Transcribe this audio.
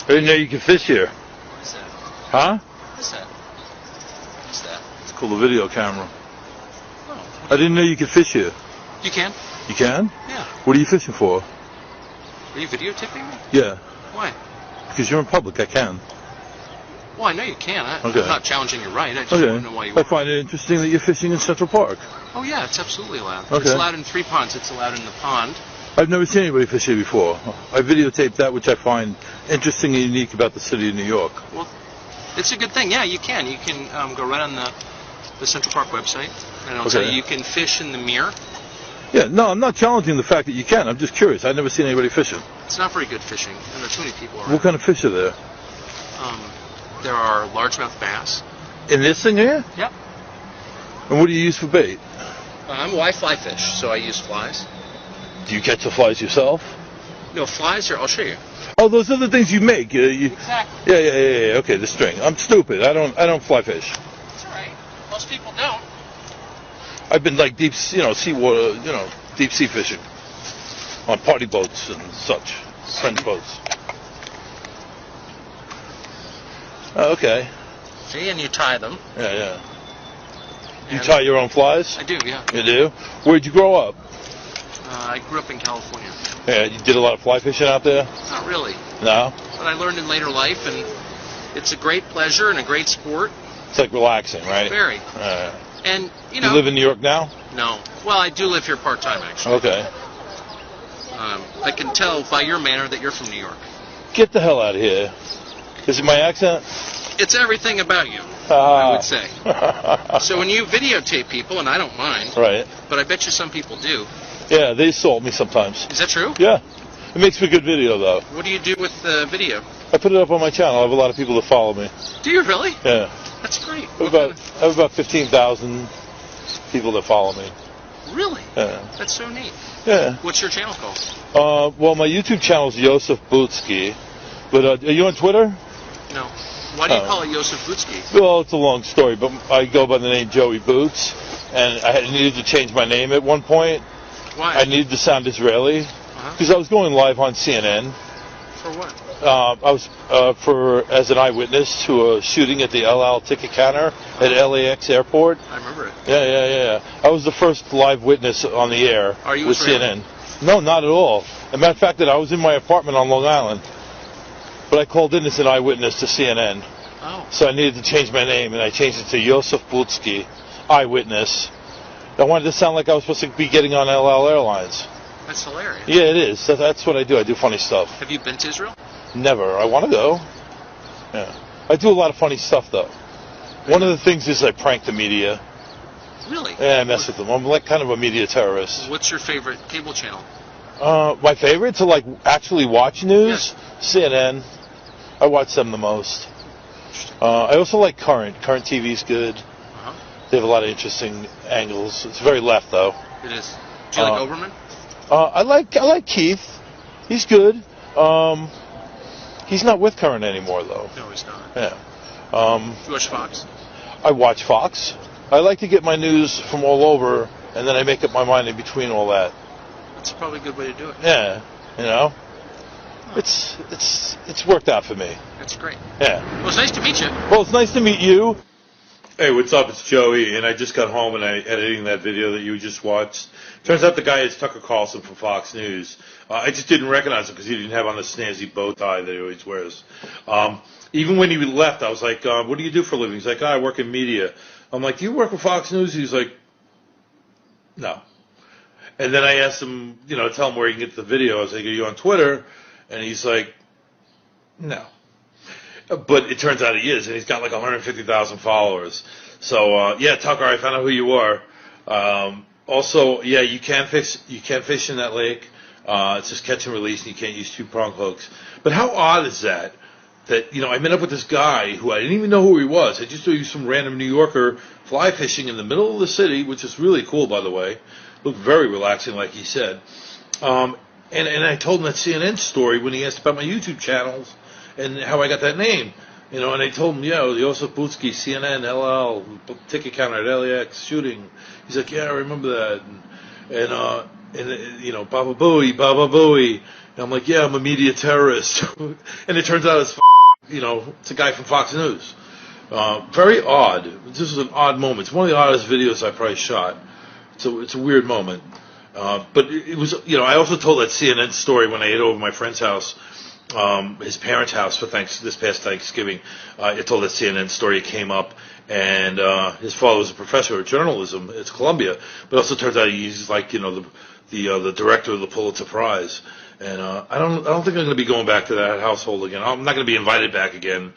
I didn't know you could fish here. What is that? Huh? What is that? What is that? It's called a video camera. Oh. I didn't know you could fish here. You can? You can? Yeah. What are you fishing for? Are you videotaping me? Yeah. Why? Because you're in public, I can. Well, I know you can. Okay. I'm not challenging your right. I just want to know why you I find it interesting that you're fishing in Central Park. Oh, yeah, it's absolutely allowed. Okay. It's allowed in 3 ponds. It's allowed in the pond. I've never seen anybody fish here before. I videotaped that which I find interesting and unique about the city of New York. Well, it's a good thing. Yeah, you can. You can go right on the Central Park website, and it'll tell you can fish in the mirror. Yeah, no, I'm not challenging the fact that you can. I'm just curious. I've never seen anybody fishing. It's not very good fishing, and there are too many people around. What kind of fish are there? There are largemouth bass. In this thing here? Yep. And what do you use for bait? I fly fish, so I use flies. Do you catch the flies yourself? No, flies are... I'll show you. Oh, those are the things you make. Exactly. Yeah. Okay, the string. I'm stupid. I don't fly fish. That's all right. Most people don't. I've been like seawater, deep sea fishing on party boats and such, friends' boats. Oh, okay. See, and you tie them. Yeah. You tie your own flies? I do, yeah. You do? Where'd you grow up? I grew up in California. Yeah, you did a lot of fly fishing out there? Not really. No? But I learned in later life, and it's a great pleasure and a great sport. It's like relaxing, right? Very. And, You live in New York now? No. Well, I do live here part-time, actually. Okay. I can tell by your manner that you're from New York. Get the hell out of here. Is it my accent? It's everything about you, I would say. So when you videotape people, and I don't mind, right? But I bet you some people do. Yeah, they assault me sometimes. Is that true? Yeah. It makes for good video, though. What do you do with the video? I put it up on my channel. I have a lot of people that follow me. Do you really? Yeah. That's great. I have about 15,000 people that follow me. Really? Yeah. That's so neat. Yeah. What's your channel called? Well, my YouTube channel is Joseph Butsky. But are you on Twitter? No. Why do you call it Joseph Butsky? Well, it's a long story, but I go by the name Joey Boots, and I needed to change my name at one point. Why? I needed to sound Israeli, because I was going live on CNN. For what? I was as an eyewitness to a shooting at the El Al ticket counter at LAX airport. I remember it. Yeah. I was the first live witness on the air with CNN. No, not at all. As a matter of fact, I was in my apartment on Long Island. But I called in as an eyewitness to CNN. Oh. So I needed to change my name, and I changed it to Joseph Butsky, eyewitness. I wanted to sound like I was supposed to be getting on El Al Airlines. That's hilarious. Yeah, it is. That's what I do. I do funny stuff. Have you been to Israel? Never. I want to go. Yeah. I do a lot of funny stuff, though. One of the things is I prank the media. Really? Yeah, I mess with them. I'm like kind of a media terrorist. What's your favorite cable channel? My favorite to actually watch news? Yes. CNN. I watch them the most. I also like Current. Current TV's good. They have a lot of interesting angles. It's very left, though. It is. Do you like Oberman? I like Keith. He's good. He's not with Current anymore, though. No, he's not. Yeah. You watch Fox? I watch Fox. I like to get my news from all over, and then I make up my mind in between all that. That's probably a good way to do it. Yeah, It's worked out for me. That's great. Yeah. Well, it's nice to meet you. Well, it's nice to meet you. Hey, what's up? It's Joey, and I just got home and I editing that video that you just watched. Turns out the guy is Tucker Carlson from Fox News. I just didn't recognize him because he didn't have on the snazzy bow tie that he always wears. Even when he left, I was like, what do you do for a living? He's like, I work in media. I'm like, do you work for Fox News? He's like, no. And then I asked him, tell him where he can get the video. I was like, are you on Twitter? And he's like, no. But it turns out he is, and he's got like 150,000 followers. So, Tucker, I found out who you are. Also, you can fish in that lake. It's just catch and release, and you can't use 2-prong hooks. But how odd is that? That, I met up with this guy who I didn't even know who he was. I just knew he was some random New Yorker fly fishing in the middle of the city, which is really cool, by the way. Looked very relaxing, like he said. And I told him that CNN story when he asked about my YouTube channels and how I got that name. And I told him, Joseph Butsky, CNN, LL, ticket counter at LAX, shooting. He's like, yeah, I remember that. And Baba Booey. And I'm like, yeah, I'm a media terrorist. And it turns out it's, it's a guy from Fox News. Very odd. This is an odd moment. It's one of the oddest videos I probably shot. It's a weird moment. But it was, I also told that CNN story when I ate over my friend's house, his parents' house for this past Thanksgiving. I told that CNN story. It came up, and his father was a professor of journalism at Columbia, but also turns out he's like, the director of the Pulitzer Prize. And I don't think I'm going to be going back to that household again. I'm not going to be invited back again.